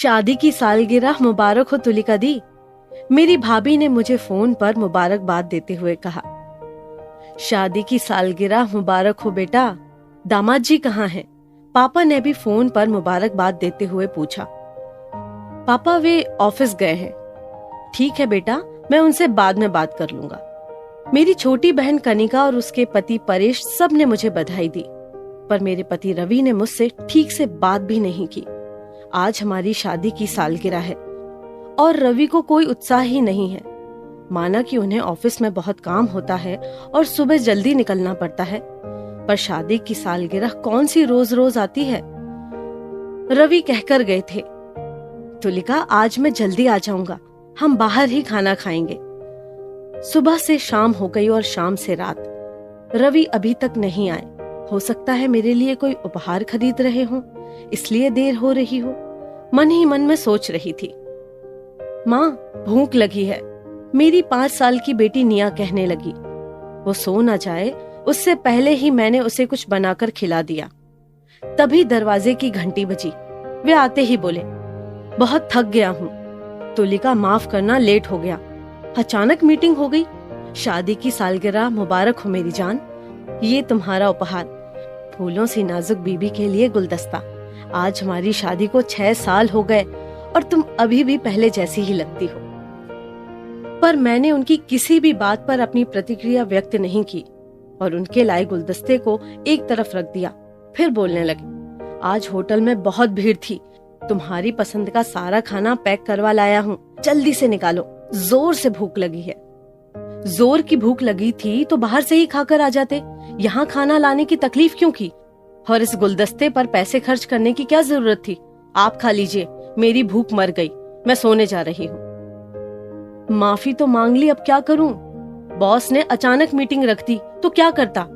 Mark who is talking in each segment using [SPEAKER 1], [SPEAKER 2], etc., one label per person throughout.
[SPEAKER 1] शादी की सालगिरह मुबारक हो तुलिका दी। मेरी भाभी ने मुझे फोन पर मुबारकबाद देते हुए कहा। शादी की सालगिरह मुबारक हो बेटा। दामाद जी कहाँ हैं? पापा ने भी फोन पर मुबारकबाद देते हुए पूछा। पापा वे ऑफिस गए हैं। ठीक है बेटा, मैं उनसे बाद में बात कर लूंगा। मेरी छोटी बहन कनिका और उसके पति परेश सब ने मुझे बधाई दी, पर मेरे पति रवि ने मुझसे ठीक से बात भी नहीं की। आज हमारी शादी की सालगिरह है और रवि को कोई उत्साह ही नहीं है। माना कि उन्हें ऑफिस में बहुत काम होता है और सुबह जल्दी निकलना पड़ता है, पर शादी की सालगिरह कौन सी रोज रोज आती है। रवि कहकर गए थे, तुलिका आज मैं जल्दी आ जाऊंगा, हम बाहर ही खाना खाएंगे। सुबह से शाम हो गई और शाम से रात। रवि अभी तक नहीं आए। हो सकता है मेरे लिए कोई उपहार खरीद रहे हों, इसलिए देर हो रही हो। मन ही मन में सोच रही थी। माँ, भूख लगी है, मेरी 5 साल की बेटी निया कहने लगी। वो सो न जाए उससे पहले ही मैंने उसे कुछ बनाकर खिला दिया। तभी दरवाजे की घंटी बजी। वे आते ही बोले, बहुत थक गया हूँ तुलिका, माफ करना, लेट हो गया। अचानक मीटिंग हो गई। शादी की सालगिरह मुबारक हो मेरी जान। ये तुम्हारा उपहार, फूलों से नाजुक बीबी के लिए गुलदस्ता। आज हमारी शादी को 6 साल हो गए और तुम अभी भी पहले जैसी ही लगती हो। पर मैंने उनकी किसी भी बात पर अपनी प्रतिक्रिया व्यक्त नहीं की और उनके लाए गुलदस्ते को एक तरफ रख दिया। फिर बोलने लगे, आज होटल में बहुत भीड़ थी, तुम्हारी पसंद का सारा खाना पैक करवा लाया हूँ, जल्दी से निकालो, जोर से भूख लगी है। जोर की भूख लगी थी तो बाहर से ही खाकर आ जाते, यहाँ खाना लाने की तकलीफ क्यों की? और इस गुलदस्ते पर पैसे खर्च करने की क्या जरूरत थी? आप खा लीजिए, मेरी भूख मर गई, मैं सोने जा रही हूँ। माफी तो मांग ली, अब क्या करूं? बॉस ने अचानक मीटिंग रख दी तो क्या करता?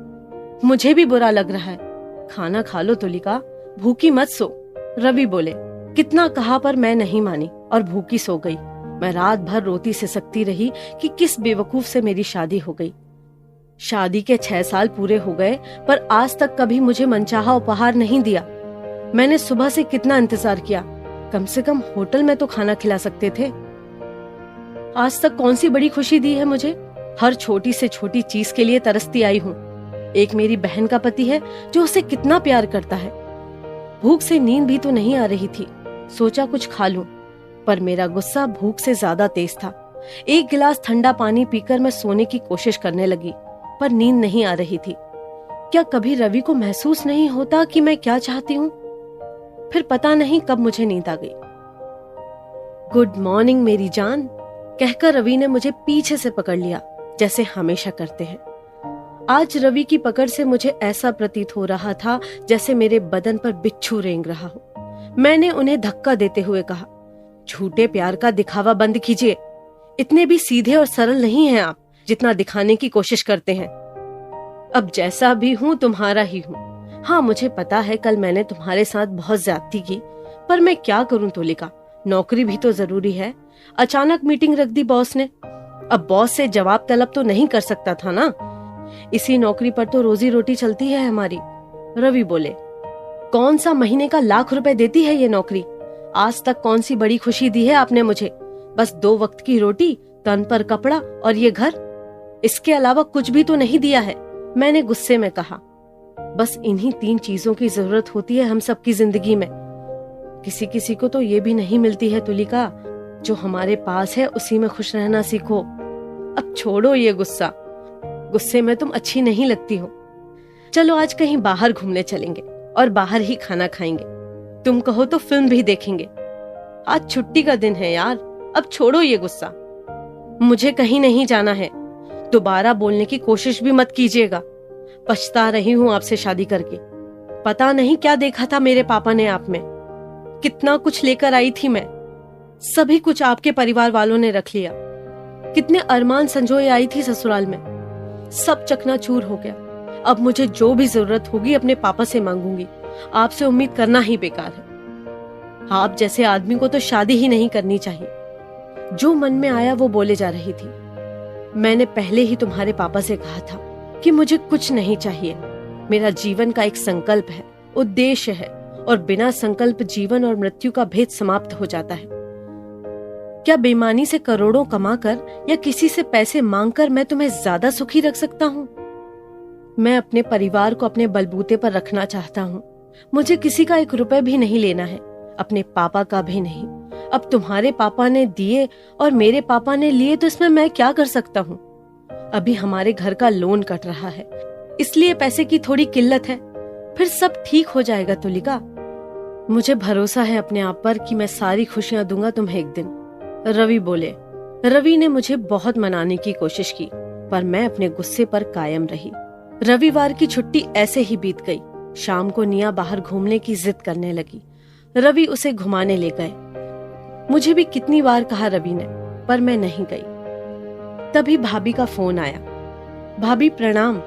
[SPEAKER 1] मुझे भी बुरा लग रहा है। खाना खा लो तुलिका, भूखी मत सो। रवि बोले। कितना कहा पर मैं नहीं मानी और भूखी सो गई। मैं रात भर रोती सिसकती रही कि किस बेवकूफ से मेरी शादी हो गई। शादी के 6 साल पूरे हो गए पर आज तक कभी मुझे मनचाहा उपहार नहीं दिया। मैंने सुबह से कितना इंतजार किया, कम से कम होटल में तो खाना खिला सकते थे। आज तक कौन सी बड़ी खुशी दी है मुझे? हर छोटी से छोटी चीज के लिए तरसती आई हूँ। एक मेरी बहन का पति है जो उसे कितना प्यार करता है। भूख से नींद भी तो नहीं आ रही थी, सोचा कुछ खा लूं, पर मेरा गुस्सा भूख से ज्यादा तेज था। एक गिलास ठंडा पानी पीकर मैं सोने की कोशिश करने लगी, पर नींद नहीं आ रही थी। क्या कभी रवि को महसूस नहीं होता कि मैं क्या चाहती हूँ? फिर पता नहीं कब मुझे नींद आ गई। गुड मॉर्निंग मेरी जान, कहकर रवि ने मुझे पीछे से पकड़ लिया, जैसे हमेशा करते हैं। आज रवि की पकड़ से मुझे ऐसा प्रतीत हो रहा था जैसे मेरे बदन पर बिच्छू रेंग रहा हो। मैंने उन्हें धक्का देते हुए कहा, झूठे प्यार का दिखावा बंद कीजिए। इतने भी सीधे और सरल नहीं हैं आप जितना दिखाने की कोशिश करते हैं। अब जैसा भी हूँ तुम्हारा ही हूँ। हाँ, मुझे पता है कल मैंने तुम्हारे साथ बहुत ज्यादती की, पर मैं क्या करूँ तुलिका, नौकरी भी तो जरूरी है। अचानक मीटिंग रख दी बॉस ने। अब बॉस से जवाब तलब तो नहीं कर सकता था ना। इसी नौकरी पर तो रोजी रोटी चलती है हमारी। रवि बोले, कौन सा महीने का लाख रुपए देती है ये नौकरी? आज तक कौन सी बड़ी खुशी दी है आपने मुझे? बस 2 वक्त की रोटी, तन पर कपड़ा और ये घर, इसके अलावा कुछ भी तो नहीं दिया है। मैंने गुस्से में कहा, बस इन्हीं 3 चीजों की जरूरत होती है हम सबकी जिंदगी में। किसी किसी को तो ये भी नहीं मिलती है तुलिका। जो हमारे पास है उसी में खुश रहना सीखो। अब छोड़ो ये गुस्सा, गुस्से में तुम अच्छी नहीं लगती हो। चलो आज कहीं बाहर घूमने चलेंगे और बाहर ही खाना खाएंगे। तुम कहो तो फिल्म भी देखेंगे। आज छुट्टी का दिन है यार, अब छोड़ो ये गुस्सा। मुझे कहीं नहीं जाना है। दोबारा बोलने की कोशिश भी मत कीजिएगा। पछता रही हूँ आपसे शादी करके। पता नहीं क्या देखा था मेरे पापा ने आप में। कितना कुछ लेकर आई थी मैं, सभी कुछ आपके परिवार वालों ने रख लिया। कितने अरमान संजोए आई थी ससुराल में, सब चकनाचूर हो गया। अब मुझे जो भी जरूरत होगी अपने पापा से मांगूंगी। आपसे उम्मीद करना ही बेकार है। आप जैसे आदमी को तो शादी ही नहीं करनी चाहिए। जो मन में आया वो बोले जा रही थी। मैंने पहले ही तुम्हारे पापा से कहा था कि मुझे कुछ नहीं चाहिए। मेरा जीवन का एक संकल्प है, उद्देश्य है और बिना संकल्प जीवन और मृत्यु का भेद समाप्त हो जाता है। क्या बेईमानी से करोड़ों कमाकर या किसी से पैसे मांगकर मैं तुम्हें ज्यादा सुखी रख सकता हूँ? मैं अपने परिवार को अपने बलबूते पर रखना चाहता हूँ। मुझे किसी का 1 रुपए भी नहीं लेना है, अपने पापा का भी नहीं। अब तुम्हारे पापा ने दिए और मेरे पापा ने लिए तो इसमें मैं क्या कर सकता हूँ? अभी हमारे घर का लोन कट रहा है, इसलिए पैसे की थोड़ी किल्लत है, फिर सब ठीक हो जाएगा तुलिका। मुझे भरोसा है अपने आप पर कि मैं सारी खुशियां दूंगा तुम्हें एक दिन। रवि बोले। रवि ने मुझे बहुत मनाने की कोशिश की, पर मैं अपने गुस्से पर कायम रही। रविवार की छुट्टी ऐसे ही बीत गई। शाम को निया बाहर घूमने की जिद करने लगी। रवि उसे घुमाने ले गए। मुझे भी कितनी बार कहा रवि ने, पर मैं नहीं गई। तभी भाभी का फोन आया। भाभी प्रणाम।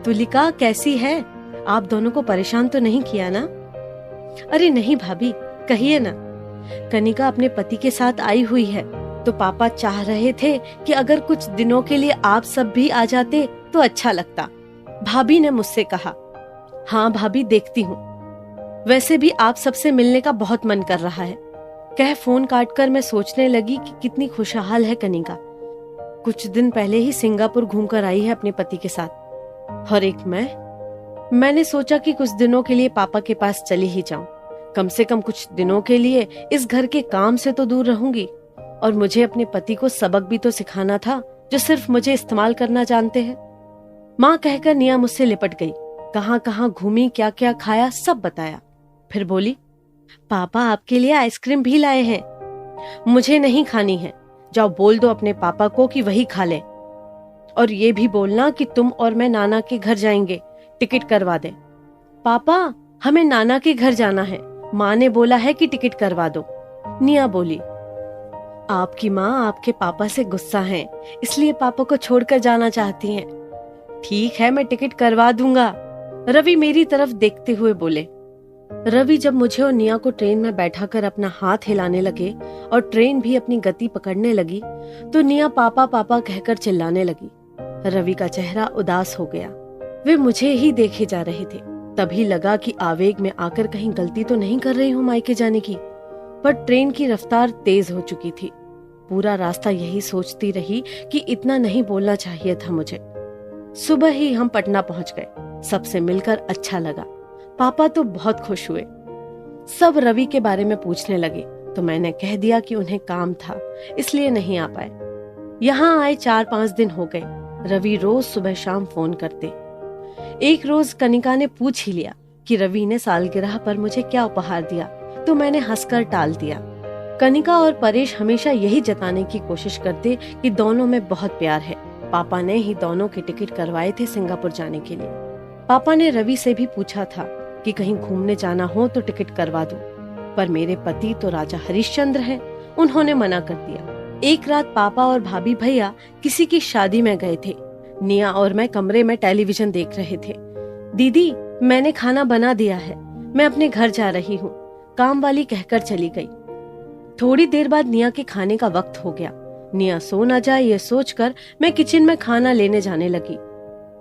[SPEAKER 1] तुलिका कैसी है? आप दोनों को परेशान तो नहीं किया ना? अरे नहीं भाभी, कहिए ना। कनिका अपने पति के साथ आई हुई है, तो पापा चाह रहे थे कि अगर कुछ दिनों के लिए आप सब भी आ जाते तो अच्छा लगता। भाभी ने मुझसे कहा। हाँ भाभी, देखती हूँ। वैसे भी आप सबसे मिलने का बहुत मन कर रहा है। कह फोन काटकर मैं सोचने लगी कि कितनी खुशहाल है कनिका। कुछ दिन पहले ही सिंगापुर घूमकर आई है अपने पति के साथ। और एक मैंने सोचा कि कुछ दिनों के लिए पापा के पास चली ही जाऊं। कम से कम कुछ दिनों के लिए इस घर के काम से तो दूर रहूंगी, और मुझे अपने पति को सबक भी तो सिखाना था जो सिर्फ मुझे इस्तेमाल करना जानते हैं। माँ कहकर निया मुझसे लिपट गई। कहाँ कहाँ घूमी, क्या क्या खाया, सब बताया। फिर बोली, पापा आपके लिए आइसक्रीम भी लाए हैं। मुझे नहीं खानी है, जाओ बोल दो अपने पापा को कि वही खा ले। और ये भी बोलना कि तुम और मैं नाना के घर जाएंगे, टिकट करवा दे। पापा, हमें नाना के घर जाना है, माँ ने बोला है कि टिकट करवा दो। निया बोली, आपकी माँ आपके पापा से गुस्सा है, इसलिए पापा को छोड़कर जाना चाहती हैं। ठीक है, मैं टिकट करवा दूंगा। रवि मेरी तरफ देखते हुए बोले। रवि जब मुझे और निया को ट्रेन में बैठाकर अपना हाथ हिलाने लगे और ट्रेन भी अपनी गति पकड़ने लगी, तो निया पापा पापा कहकर चिल्लाने लगी। रवि का चेहरा उदास हो गया। वे मुझे ही देखे जा रहे थे। तभी लगा कि आवेग में आकर कहीं गलती तो नहीं कर रही हूँ मायके जाने की, पर ट्रेन की रफ्तार तेज हो चुकी थी। पूरा रास्ता यही सोचती रही कि इतना नहीं बोलना चाहिए था मुझे। सुबह ही हम पटना पहुंच गए। सबसे मिलकर अच्छा लगा। पापा तो बहुत खुश हुए। सब रवि के बारे में पूछने लगे, तो मैंने कह दिया कि उन्हें काम था, इसलिए नहीं आ पाए। यहाँ आए 4-5 दिन हो गए। रवि रोज सुबह शाम फोन करते। एक रोज कनिका ने पूछ ही लिया कि रवि ने सालगिरह पर मुझे क्या उपहार दिया, तो मैंने हंसकर टाल दिया। कनिका और परेश हमेशा यही जताने की कोशिश करते कि दोनों में बहुत प्यार है। पापा ने ही दोनों के टिकट करवाए थे सिंगापुर जाने के लिए। पापा ने रवि से भी पूछा था कि कहीं घूमने जाना हो तो टिकट करवा दूं, पर मेरे पति तो राजा हरिश्चंद्र हैं, उन्होंने मना कर दिया। एक रात पापा और भाभी भैया किसी की शादी में गए थे। निया और मैं कमरे में टेलीविजन देख रहे थे। दीदी, मैंने खाना बना दिया है, मैं अपने घर जा रही हूँ, काम वाली कहकर चली गई। थोड़ी देर बाद निया के खाने का वक्त हो गया। निया सो न जाए ये सोचकर मैं किचन में खाना लेने जाने लगी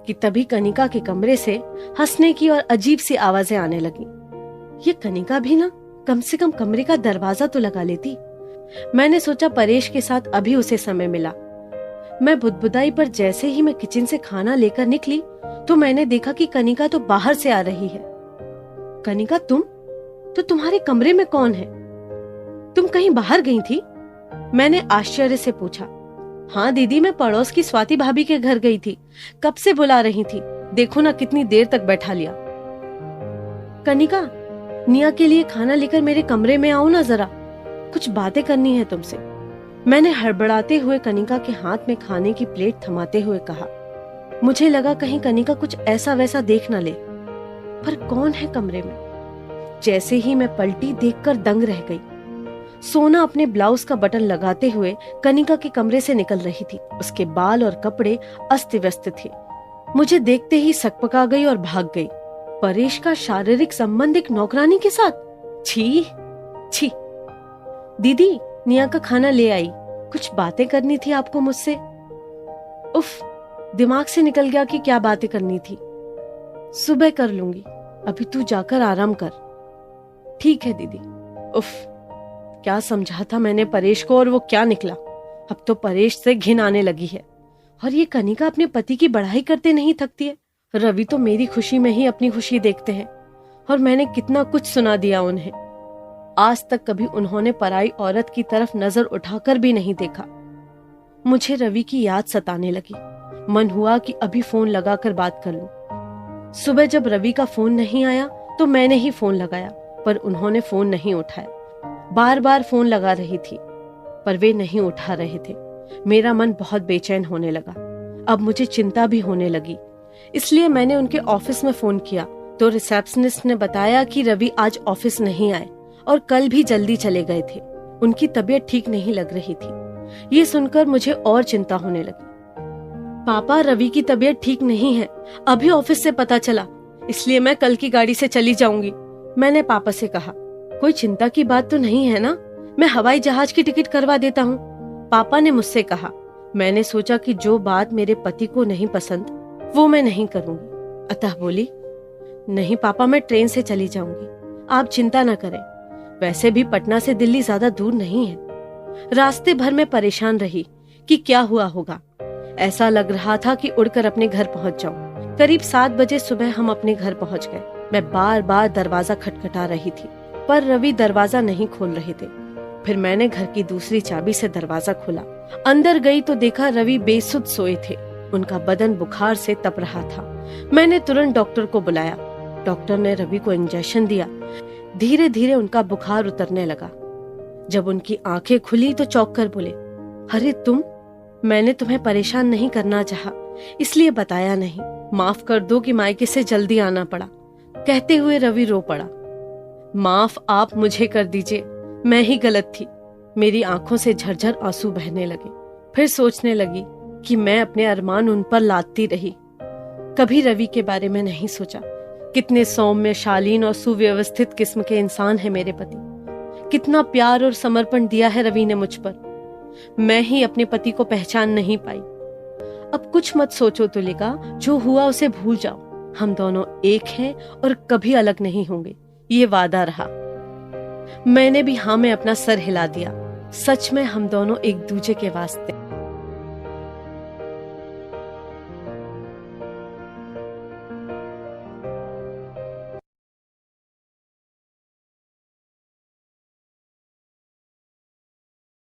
[SPEAKER 1] कि तभी कनिका के कमरे से हंसने की और अजीब सी आवाजें आने लगी। ये कनिका भी ना कम से कम कमरे का दरवाजा तो लगा लेती। मैंने सोचा परेश के साथ अभी उसे समय मिला। मैं बुदबुदाई, पर जैसे ही मैं किचन से खाना लेकर निकली तो मैंने देखा कि कनिका तो बाहर से आ रही है। कनिका, तुम्हारे कमरे में कौन है? तुम कहीं बाहर गई थी? मैंने आश्चर्य से पूछा। हाँ दीदी, मैं पड़ोस की स्वाति भाभी के घर गई थी, कब से बुला रही थी, देखो ना कितनी देर तक बैठा लिया। कनिका, निया के लिए खाना लेकर मेरे कमरे में आओ ना जरा, कुछ बातें करनी है तुमसे। मैंने हड़बड़ाते हुए कनिका के हाथ में खाने की प्लेट थमाते हुए कहा। मुझे लगा कहीं कनिका कुछ ऐसा वैसा देख न ले, पर कौन है कमरे में? जैसे ही मैं पलटी, देखकर दंग रह गई। सोना अपने ब्लाउज का बटन लगाते हुए कनिका के कमरे से निकल रही थी। उसके बाल और कपड़े अस्त व्यस्त थे। मुझे देखते ही सकपका गई और भाग गई। परेश का शारीरिक संबंध एक नौकरानी के साथ? छी छी। दीदी, निया का खाना ले आई, कुछ बातें करनी थी आपको मुझसे। उफ, दिमाग से निकल गया कि क्या बातें करनी थी। सुबह कर लूंगी, अभी तू जाकर आराम कर। ठीक है दीदी। उफ, क्या समझा था मैंने परेश को और वो क्या निकला। अब तो परेश से घिन आने लगी है। और ये कनिका अपने पति की बढ़ाई करते नहीं थकती है। रवि तो मेरी खुशी में ही अपनी खुशी देखते हैं और मैंने कितना कुछ सुना दिया उन्हें। आज तक कभी उन्होंने पराई औरत की तरफ नजर उठाकर भी नहीं देखा। मुझे रवि की याद सताने लगी। मन हुआ कि अभी फोन लगाकर बात कर लूं। सुबह जब रवि का फोन नहीं आया तो मैंने ही फोन लगाया, पर उन्होंने फोन नहीं उठाया। बार बार फोन लगा रही थी पर वे नहीं उठा रहे थे। मेरा मन बहुत बेचैन होने लगा। अब मुझे चिंता भी होने लगी। इसलिए मैंने उनके ऑफिस में फोन किया तो रिसेप्शनिस्ट ने बताया कि रवि आज ऑफिस नहीं आए और कल भी जल्दी चले गए थे। उनकी तबीयत ठीक नहीं लग रही थी। ये सुनकर मुझे और चिंता होने लगी। पापा, रवि की तबीयत ठीक नहीं है, अभी ऑफिस से पता चला, इसलिए मैं कल की गाड़ी से चली जाऊंगी। मैंने पापा से कहा। कोई चिंता की बात तो नहीं है ना? मैं हवाई जहाज की टिकट करवा देता हूँ, पापा ने मुझसे कहा। मैंने सोचा कि जो बात मेरे पति को नहीं पसंद वो मैं नहीं करूंगी, अतः बोली, नहीं पापा, मैं ट्रेन से चली जाऊंगी, आप चिंता न करें। वैसे भी पटना से दिल्ली ज्यादा दूर नहीं है। रास्ते भर में परेशान रही कि क्या हुआ होगा। ऐसा लग रहा था कि उड़कर अपने घर पहुंच जाऊं। करीब 7 बजे सुबह हम अपने घर पहुंच गए। मैं बार बार दरवाजा खटखटा रही थी पर रवि दरवाजा नहीं खोल रहे थे। फिर मैंने घर की दूसरी चाबी से दरवाजा खोला। अंदर गई तो देखा रवि बेसुध सोए थे। उनका बदन बुखार से तप रहा था। मैंने तुरंत डॉक्टर को बुलाया। डॉक्टर ने रवि को इंजेक्शन दिया। धीरे धीरे उनका बुखार उतरने लगा। जब उनकी आंखें खुली तो चौंक कर बोले, अरे तुम, मैंने तुम्हें परेशान नहीं करना चाहा, इसलिए बताया नहीं। माफ कर दो कि मायके से जल्दी आना पड़ा। कहते हुए रवि रो पड़ा। माफ आप मुझे कर दीजिए, मैं ही गलत थी। मेरी आंखों से झरझर आंसू बहने लगे। फिर सोचने लगी कि मैं अपने अरमान उन पर लादती रही। कभी रवि के बारे में नहीं सोचा। कितने सौम्य, शालीन और सुव्यवस्थित किस्म के इंसान है मेरे पति। कितना प्यार और समर्पण दिया है रवि ने मुझ पर। मैं ही अपने पति को पहचान नहीं पाई। अब कुछ मत सोचो तुलिका, जो हुआ उसे भूल जाओ। हम दोनों एक हैं और कभी अलग नहीं होंगे, ये वादा रहा। मैंने भी हाँ में अपना सर हिला दिया। सच में हम दोनों एक दूसरे के वास्ते